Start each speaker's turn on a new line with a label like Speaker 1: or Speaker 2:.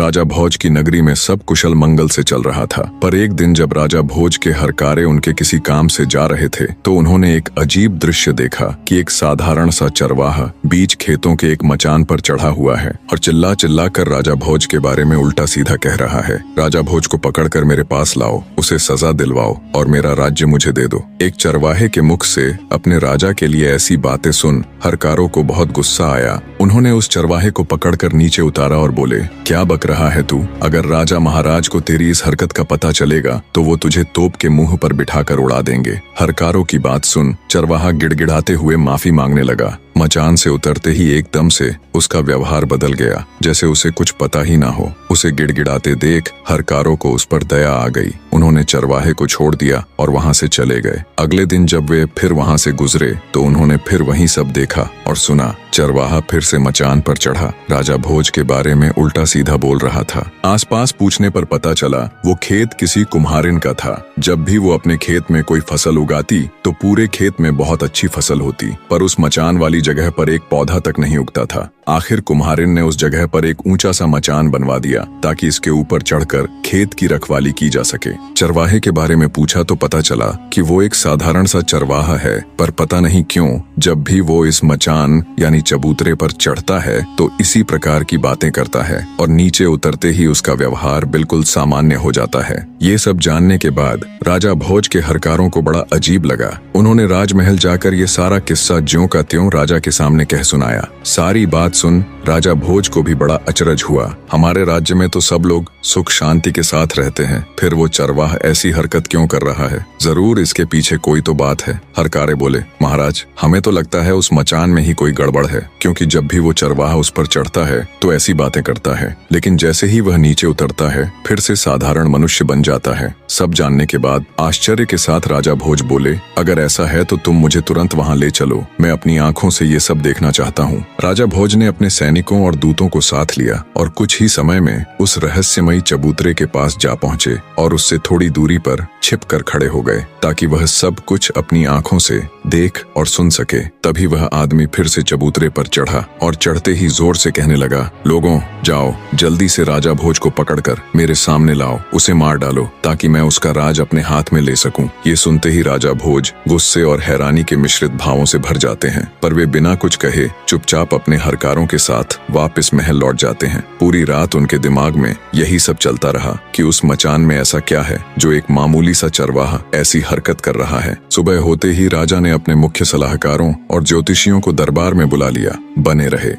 Speaker 1: राजा भोज की नगरी में सब कुशल मंगल से चल रहा था। पर एक दिन जब राजा भोज के हरकारे उनके किसी काम से जा रहे थे तो उन्होंने एक अजीब दृश्य देखा कि एक साधारण सा चरवाहा बीच खेतों के एक मचान पर चढ़ा हुआ है और चिल्ला चिल्ला कर राजा भोज के बारे में उल्टा सीधा कह रहा है। राजा भोज को पकड़कर मेरे पास लाओ, उसे सजा दिलवाओ और मेरा राज्य मुझे दे दो। एक चरवाहे के मुख से अपने राजा के लिए ऐसी बातें सुन हरकारों को बहुत गुस्सा आया। उन्होंने उस चरवाहे को पकड़कर नीचे उतारा और बोले, क्या बक रहा है तू? अगर राजा महाराज को तेरी इस हरकत का पता चलेगा तो वो तुझे तोप के मुंह पर बिठाकर उड़ा देंगे। हरकारों की बात सुन चरवाहा गिड़गिड़ाते हुए माफी मांगने लगा। मचान से उतरते ही एकदम से उसका व्यवहार बदल गया, जैसे उसे कुछ पता ही ना हो। उसे गिड़गिड़ाते देख हरकारों को उस पर दया आ गई। उन्होंने चरवाहे को छोड़ दिया और वहां से चले गए। अगले दिन जब वे फिर वहां से गुजरे तो उन्होंने फिर वही सब देखा और सुना। चरवाहा फिर से मचान पर चढ़ा राजा भोज के बारे में उल्टा सीधा बोल रहा था। आसपास पूछने पर पता चला वो खेत किसी कुम्हारिन का था। जब भी वो अपने खेत में कोई फसल उगाती तो पूरे खेत में बहुत अच्छी फसल होती, पर उस मचान वाली जगह पर एक पौधा तक नहीं उगता था। आखिर कुम्हारिन ने उस जगह पर एक ऊंचा सा मचान बनवा दिया ताकि इसके ऊपर चढ़कर खेत की रखवाली की जा सके। चरवाहे के बारे में पूछा तो पता चला कि वो एक साधारण सा चरवाहा है, पर पता नहीं क्यों जब भी वो इस मचान यानी चबूतरे पर चढ़ता है तो इसी प्रकार की बातें करता है और नीचे उतरते ही उसका व्यवहार बिल्कुल सामान्य हो जाता है। ये सब जानने के बाद राजा भोज के हरकारों को बड़ा अजीब लगा। उन्होंने राजमहल जाकर ये सारा किस्सा ज्यों का त्यों राजा के सामने कह सुनाया। सारी बात सुन राजा भोज को भी बड़ा अचरज हुआ। हमारे राज्य में तो सब लोग सुख शांति के साथ रहते हैं, फिर वो चरवाहा ऐसी हरकत क्यों कर रहा है? जरूर इसके पीछे कोई तो बात है। हरकारे बोले, महाराज हमें तो लगता है उस मचान में ही कोई गड़बड़ है, क्योंकि जब भी वो चरवाहा उस पर चढ़ता है तो ऐसी बातें करता है, लेकिन जैसे ही वह नीचे उतरता है फिर से साधारण मनुष्य बन जाता है। सब जानने के बाद आश्चर्य के साथ राजा भोज बोले, अगर ऐसा है तो तुम मुझे तुरंत वहाँ ले चलो, मैं अपनी आंखों से ये सब देखना चाहता हूँ। राजा भोज ने अपने सैनिकों और दूतों को साथ लिया और कुछ ही समय में उस रहस्यमयी चबूतरे के पास जा पहुंचे और उससे थोड़ी दूरी पर छिपकर खड़े हो गए ताकि वह सब कुछ अपनी आंखों से देख और सुन सके। तभी वह आदमी फिर से चबूतरे पर चढ़ा और चढ़ते ही जोर से कहने लगा, लोगों जाओ जल्दी से राजा भोज को पकड़कर मेरे सामने लाओ, उसे मार डालो ताकि मैं उसका राज अपने हाथ में ले सकूं। ये सुनते ही राजा भोज गुस्से और हैरानी के मिश्रित भावों से भर जाते हैं, पर वे बिना कुछ कहे चुपचाप अपने हरकारों के साथ वापस महल लौट जाते हैं। पूरी रात उनके दिमाग में यही सब चलता रहा कि उस मचान में ऐसा क्या है जो एक मामूली सा चरवाहा ऐसी हरकत कर रहा है। सुबह होते ही राजा ने अपने मुख्य सलाहकारों और ज्योतिषियों को दरबार में बुला लिया। बने रहे।